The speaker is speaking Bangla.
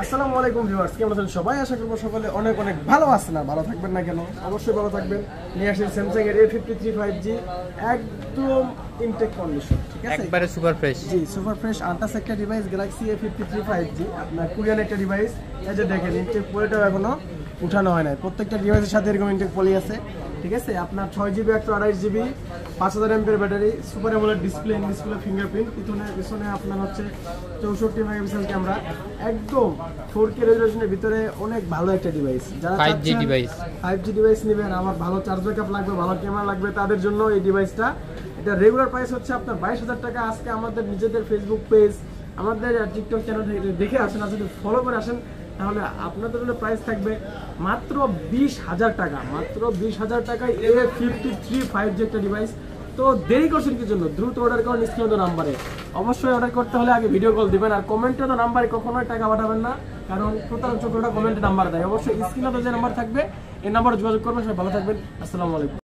আসসালামু আলাইকুম ভিউয়ার্স, কেমন আছেন সবাই? আশা করব সকলে অনেক অনেক ভালো আছেন। না ভালো থাকবেন না কেন? অবশ্যই ভালো থাকবেন। নিয়ে আসেন স্যামসাং এর A53 5G, একদম ইনটেক কন্ডিশন, ঠিক আছে, একবারে সুপার ফ্রেশ। জি সুপার ফ্রেশ আনটাচ একটা ডিভাইস, গ্যালাক্সি A53 5G, আপনার কোরিয়ান একটা ডিভাইস। এই যে দেখেন, ইনটেক পলিটাও এখনো উঠানো হয় না। প্রত্যেকটা ডিভাইসের সাথে এরকম ইনটেক পলি আছে, ঠিক আছে। আপনার 6GB 128GB, 5000 mAh battery, super AMOLED display, display fingerprint, পিছনে আপনার হচ্ছে 64 মেগাপিক্সেল ক্যামেরা, একদম 4K রেজোলিউশনের ভিতরে অনেক ভালো একটা ডিভাইস। যারা 5G ডিভাইস 5G ডিভাইস নেবেন, আমার ভালো চার্জ ব্যাকআপ লাগবে, ভালো ক্যামেরা লাগবে, তাদের জন্য এই ডিভাইসটা। এটা রেগুলার প্রাইস হচ্ছে আপনার 22,000 টাকা। আজকে আমাদের নিজেদের ফেসবুক পেজ, আমাদের টিকটক চ্যানেল দেখে আসেন, আর যদি ফলো করে আসেন তাহলে আপনাদের জন্য প্রাইস থাকবে মাত্র 20,000 টাকা। মাত্র 20,000 টাকায় A53 5G একটা ডিভাইস। তো দেরি করছেন কি জন্য? দ্রুত অর্ডার করুন স্ক্রিনে দেওয়া নাম্বারে। অবশ্যই অর্ডার করতে হলে আগে ভিডিও কল দিবেন, আর কমেন্টে তো নাম্বারে কখনোই টাকা পাঠাবেন না, কারণ প্রতারক চক্রটা কমেন্টে নাম্বার দেয়। অবশ্যই স্ক্রিনে যে নাম্বার থাকবে এই নাম্বারে যোগাযোগ করবেন। সবাই ভালো থাকবেন। আসসালামু আলাইকুম।